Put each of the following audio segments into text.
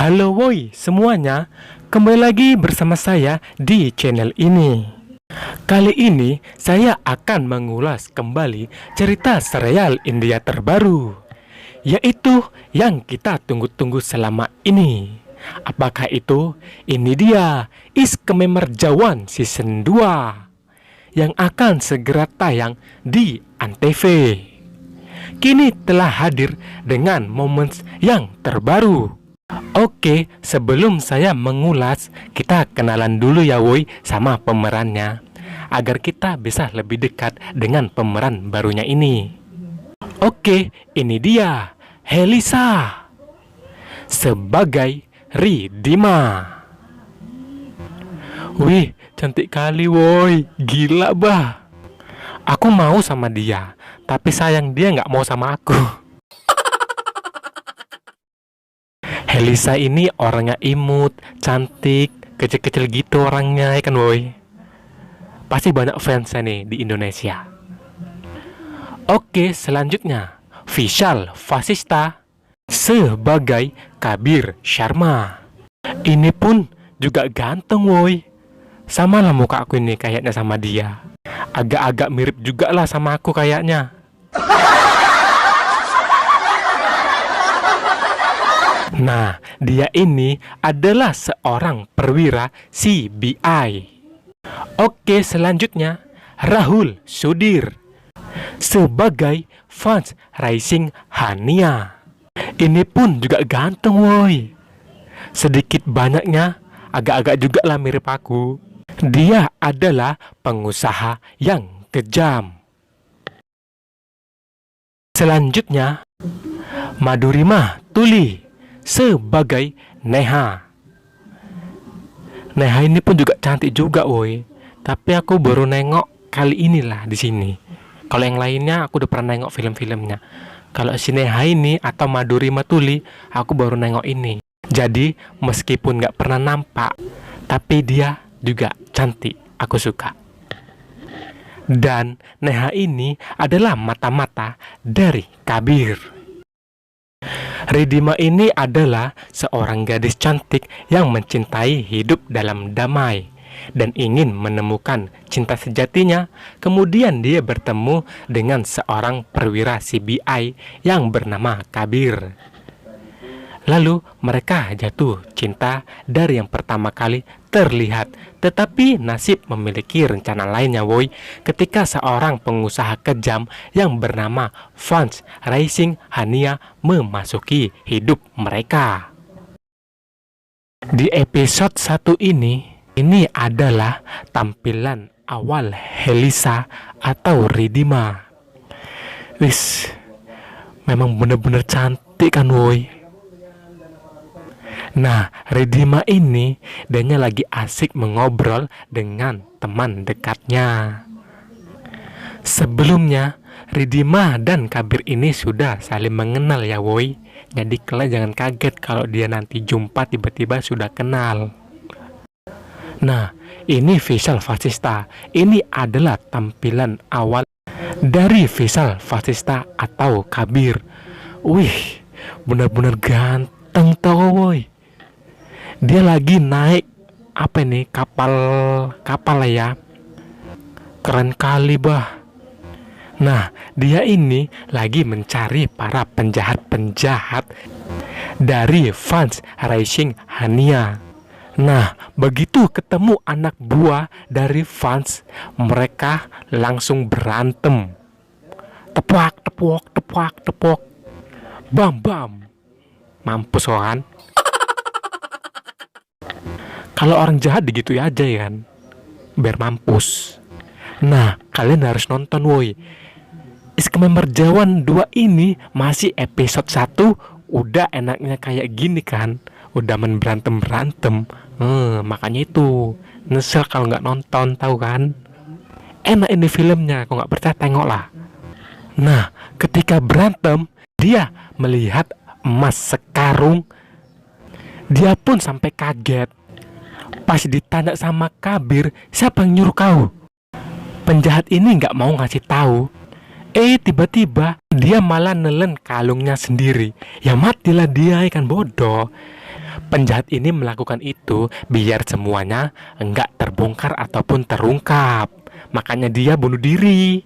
Halo woi semuanya, kembali lagi bersama saya di channel ini. Kali ini saya akan mengulas kembali cerita serial India terbaru, yaitu yang kita tunggu-tunggu selama ini. Apakah itu? Ini dia Iskememberjawan Season 2 yang akan segera tayang di Antv. Kini telah hadir dengan momen yang terbaru. Oke, sebelum saya mengulas, kita kenalan dulu ya woi sama pemerannya, agar kita bisa lebih dekat dengan pemeran barunya ini. Oke, ini dia Helisa sebagai Ridhima. Wih, cantik kali woi, gila bah. Aku mau sama dia, tapi sayang dia nggak mau sama aku. Helisa ini orangnya imut, cantik, kecil-kecil gitu orangnya ya kan woi. Pasti banyak fansnya nih di Indonesia. Oke, selanjutnya Vishal Vasista sebagai Kabir Sharma. Ini pun juga ganteng woi. Sama lah muka aku ini kayaknya sama dia. Agak-agak mirip juga lah sama aku kayaknya. Nah, dia ini adalah seorang perwira CBI. Oke, selanjutnya Rahul Sudhir sebagai Vance Rising Hania. Ini pun juga ganteng woi. Sedikit banyaknya agak-agak juga lah mirip aku. Dia adalah pengusaha yang kejam. Selanjutnya Madhurima Tuli sebagai Neha. Neha ini pun juga cantik juga woi. Tapi aku baru nengok kali inilah di sini. Kalau yang lainnya aku udah pernah nengok film-filmnya. Kalau si Neha ini atau Madhurima Tuli, aku baru nengok ini. Jadi meskipun nggak pernah nampak, tapi dia juga cantik, aku suka. Dan Neha ini adalah mata-mata dari Kabir. Ridhima ini adalah seorang gadis cantik yang mencintai hidup dalam damai dan ingin menemukan cinta sejatinya. Kemudian dia bertemu dengan seorang perwira CBI yang bernama Kabir. Lalu mereka jatuh cinta dari yang pertama kali terlihat. Tetapi nasib memiliki rencana lainnya woi, ketika seorang pengusaha kejam yang bernama Vance Rising Hania memasuki hidup mereka. Di episode 1 ini adalah tampilan awal Helisa atau Ridhima. Wis, memang bener-bener cantik kan woi. Nah, Ridhima ini dia lagi asik mengobrol dengan teman dekatnya. Sebelumnya, Ridhima dan Kabir ini sudah saling mengenal ya woi. Jadi kalian jangan kaget kalau dia nanti jumpa tiba-tiba sudah kenal. Nah, ini Vishal Vasista. Ini adalah tampilan awal dari Vishal Vasista atau Kabir. Wih, benar-benar ganteng tau woi. Dia lagi naik apa ini, kapal ya. Keren kali bah. Nah, dia ini lagi mencari para penjahat-penjahat dari Vance Rising Hania. Nah, begitu ketemu anak buah dari Vance, mereka langsung berantem. Tepuak, tepuak, tepuak, tepuak. Bam, bam. Mampus kan? Kalau orang jahat begitu aja ya kan, biar mampus. Nah, kalian harus nonton woi. Iskememberjawan 2 ini masih episode 1 udah enaknya kayak gini kan. Udah main berantem-berantem. Makanya itu nyesel kalau nggak nonton, tahu kan. Enak ini filmnya, kalau nggak percaya tengoklah. Nah, ketika berantem, dia melihat emas sekarung. Dia pun sampai kaget. Pas ditanya sama Kabir, siapa yang nyuruh kau? Penjahat ini nggak mau ngasih tahu. Tiba-tiba dia malah nelen kalungnya sendiri. Ya matilah dia, kan bodoh. Penjahat ini melakukan itu biar semuanya enggak terbongkar ataupun terungkap. Makanya dia bunuh diri.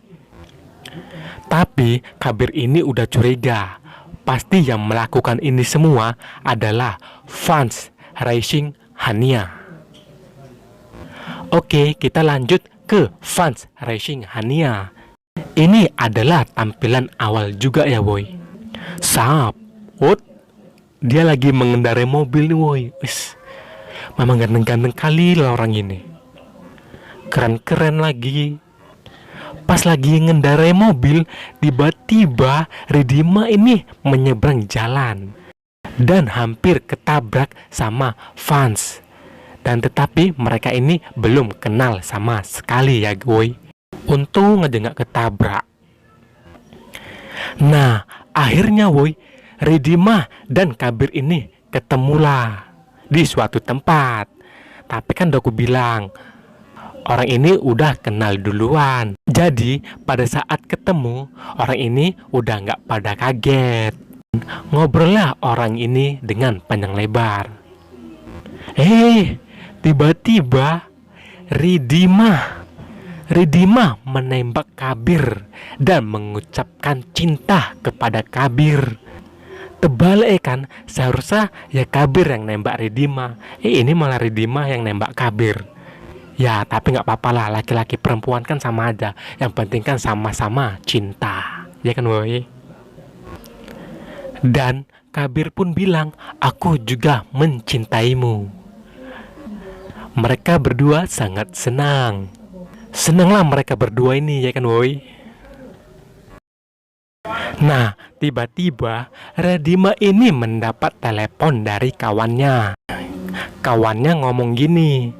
Tapi Kabir ini udah curiga. Pasti yang melakukan ini semua adalah Franz Racing Hania. Oke, kita lanjut ke Franz Racing Hania. Ini adalah tampilan awal juga ya boy. Sap, dia lagi mengendarai mobil nih boy. Memang ganteng-ganteng kali lah orang ini. Keren-keren lagi. Pas lagi ngendarai mobil, tiba-tiba Ridima ini menyeberang jalan dan hampir ketabrak sama Franz. Dan tetapi mereka ini belum kenal sama sekali ya boy. Untung aja gak ketabrak. Nah, akhirnya boy, Ridima dan Kabir ini ketemulah di suatu tempat. Tapi kan udah aku bilang, orang ini udah kenal duluan. Jadi pada saat ketemu, orang ini udah gak pada kaget. Ngobrollah orang ini dengan panjang lebar. Tiba-tiba Ridima menembak Kabir dan mengucapkan cinta kepada Kabir. Terbalik kan, seharusnya ya Kabir yang nembak Ridima. Ini malah Ridima yang nembak Kabir. Ya tapi gak apa-apa lah, laki-laki perempuan kan sama aja. Yang penting kan sama-sama cinta. Ya kan woy? Dan Kabir pun bilang, aku juga mencintaimu. Mereka berdua sangat senang. Senanglah mereka berdua ini ya kan woy? Nah, tiba-tiba Ridima ini mendapat telepon dari kawannya. Kawannya ngomong gini,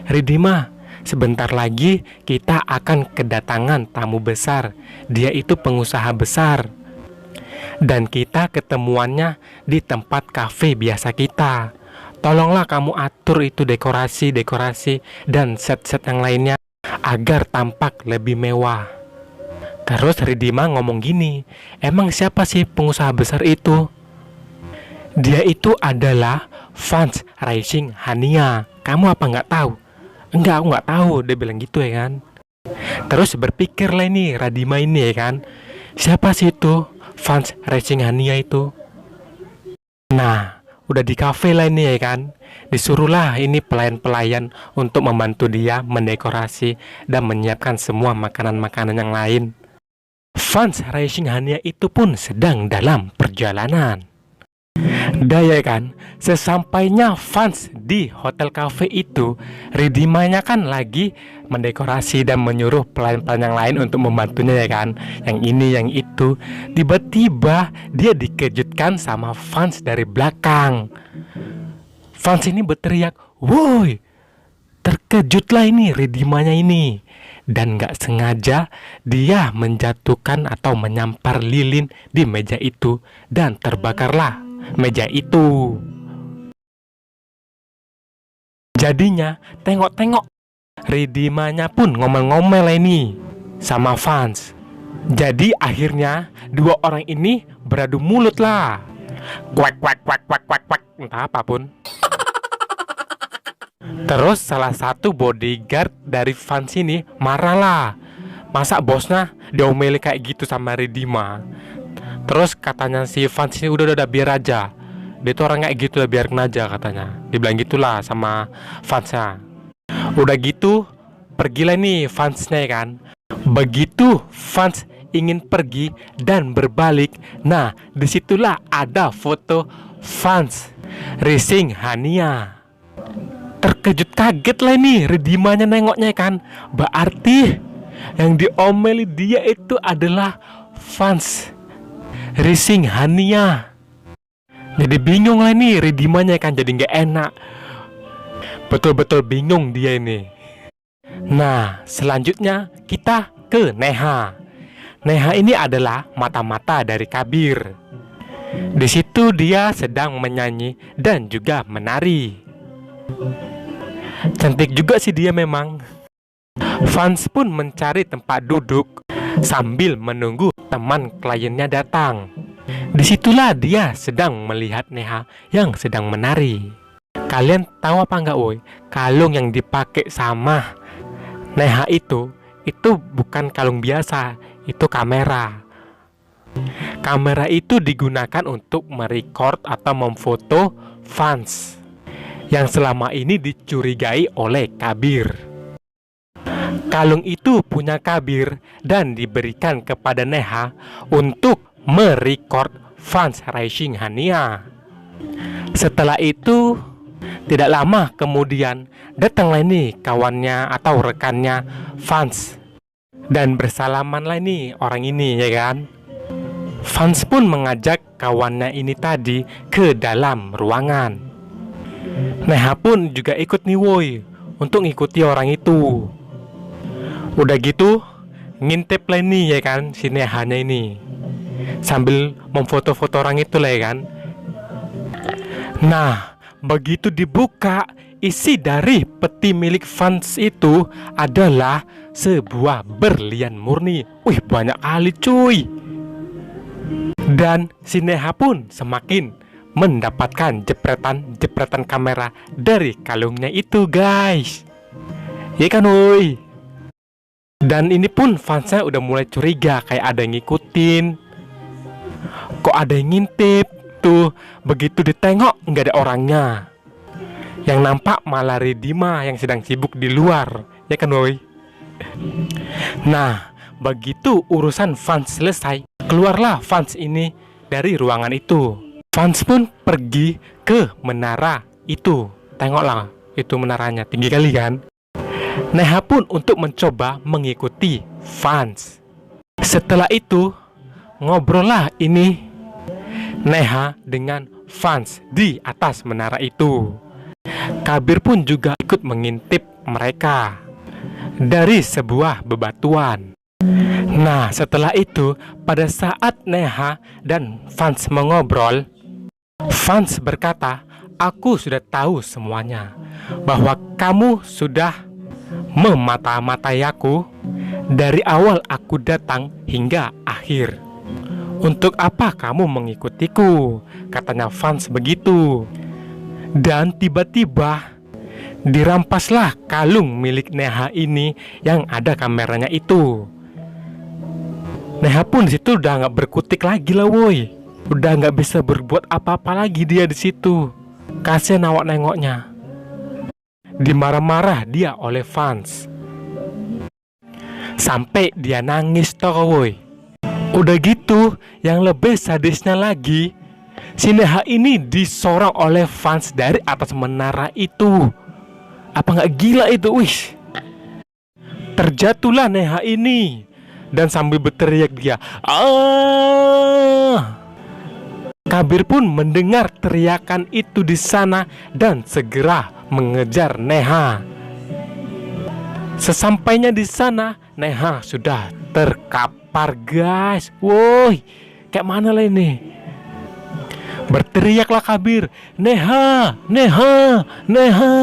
Ridima, sebentar lagi kita akan kedatangan tamu besar. Dia itu pengusaha besar. Dan kita ketemuannya di tempat kafe biasa kita. Tolonglah kamu atur itu dekorasi dan set-set yang lainnya agar tampak lebih mewah. Terus Ridima ngomong gini, emang siapa sih pengusaha besar itu? Dia itu adalah Franz Racing Hania. Kamu apa nggak tahu? Enggak, aku nggak tahu. Dia bilang gitu ya kan. Terus berpikirlah ini Ridima ini ya kan, siapa sih itu Franz Racing Hania itu? Nah, udah di kafe lah ini ya kan. Disuruhlah ini pelayan-pelayan untuk membantu dia mendekorasi dan menyiapkan semua makanan-makanan yang lain. Franz Racing Hania itu pun sedang dalam perjalanan. Daya kan, sesampainya Franz di hotel cafe itu, Ridimanya kan lagi mendekorasi dan menyuruh pelayan-pelayan yang lain untuk membantunya ya kan. Yang ini, yang itu. Tiba-tiba dia dikejutkan sama Franz dari belakang. Franz ini berteriak, woi! Terkejutlah ini Ridimanya ini. Dan gak sengaja dia menjatuhkan atau menyampar lilin di meja itu. Dan terbakarlah meja itu. Jadinya tengok-tengok Ridimanya pun ngomel-ngomel ini sama Franz. Jadi akhirnya dua orang ini beradu mulut lah. Kuak kuak kuak kuak kuak kuak, entah apapun. Terus salah satu bodyguard dari Franz ini marah lah. Masa bosnya diomeli kayak gitu sama Ridima. Terus katanya si Franz ini udah biar aja. Dia tuh orang kayak gitu lah, biarin aja katanya. Dibilang gitulah sama Franznya. Udah gitu pergilah nih Franznya ya kan. Begitu Franz ingin pergi dan berbalik, nah disitulah ada foto Franz Racing Hania. Terkejut kaget lah nih Ridimanya nengoknya kan. Berarti yang diomeli dia itu adalah Franz Racing Hania. Jadi bingung lah nih Ridimanya kan, jadi gak enak. Betul-betul bingung dia ini. Nah selanjutnya kita ke Neha. Neha ini adalah mata-mata dari Kabir. Di situ dia sedang menyanyi dan juga menari. Cantik juga sih dia memang. Franz pun mencari tempat duduk sambil menunggu teman kliennya datang. Disitulah dia sedang melihat Neha yang sedang menari. Kalian tahu apa enggak woi? Kalung yang dipakai sama Neha itu bukan kalung biasa, itu kamera. Kamera itu digunakan untuk merecord atau memfoto fans yang selama ini dicurigai oleh Kabir. Kalung itu punya Kabir dan diberikan kepada Neha untuk merecord fans Rising Hania. Setelah itu, tidak lama kemudian datanglah nih kawannya atau rekannya fans dan bersalaman lah nih orang ini, ya kan. Fans pun mengajak kawannya ini tadi ke dalam ruangan. Neha pun juga ikut nih woi untuk ngikuti orang itu. Udah gitu ngintip lah nih, ya kan, si Nehanya ini sambil memfoto-foto orang itu lah, ya kan. Nah, begitu dibuka, isi dari peti milik fans itu adalah sebuah berlian murni. Wih, banyak kali cuy. Dan si Neha pun semakin mendapatkan jepretan kamera dari kalungnya itu, guys. Ya kan woi. Dan ini pun fansnya udah mulai curiga, kayak ada yang ngikutin, kok ada yang ngintip. Tuh, begitu ditengok nggak ada orangnya. Yang nampak malah Ridima yang sedang sibuk di luar, ya kan woi. Nah, begitu urusan fans selesai, keluarlah fans ini dari ruangan itu. Fans pun pergi ke menara itu. Tengoklah, itu menaranya tinggi kali kan. Neha pun untuk mencoba mengikuti fans. Setelah itu, ngobrol lah ini Neha dengan fans di atas menara itu. Kabir pun juga ikut mengintip mereka dari sebuah bebatuan. Nah, setelah itu, pada saat Neha dan fans mengobrol, fans berkata, "Aku sudah tahu semuanya, bahwa kamu sudah memata-matai aku dari awal aku datang hingga akhir. Untuk apa kamu mengikutiku?" katanya fans begitu. Dan tiba-tiba dirampaslah kalung milik Neha ini yang ada kameranya itu. Neha pun di situ udah nggak berkutik lagi lah woi. Udah nggak bisa berbuat apa-apa lagi dia di situ. Kasian awak nengoknya. Dimarah-marah dia oleh fans. Sampai dia nangis toh woi. Udah gitu, yang lebih sadisnya lagi, si Neha ini disorong oleh fans dari atas menara itu. Apa nggak gila itu, wih. Terjatuhlah Neha ini dan sambil berteriak dia, "Ah!" Kabir pun mendengar teriakan itu di sana dan segera mengejar Neha. Sesampainya di sana, Neha sudah terkapar, guys. Woi, kayak mana lah ini? Berteriaklah Kabir, "Neha, Neha, Neha!"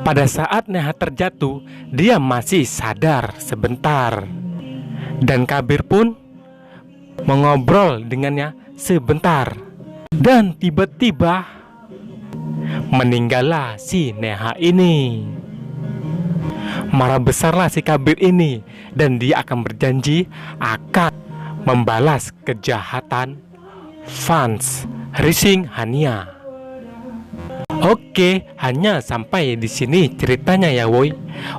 Pada saat Neha terjatuh, dia masih sadar sebentar. Dan Kabir pun mengobrol dengannya sebentar. Dan tiba-tiba meninggallah si Neha ini. Marah besarlah si Kabir ini, dan dia akan berjanji akan membalas kejahatan fans Rising Hania. Oke, hanya sampai di sini ceritanya ya woi.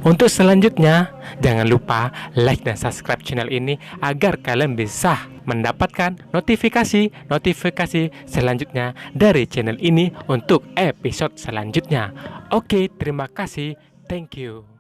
Untuk selanjutnya, jangan lupa like dan subscribe channel ini agar kalian bisa mendapatkan notifikasi selanjutnya dari channel ini untuk episode selanjutnya. Oke, terima kasih. Thank you.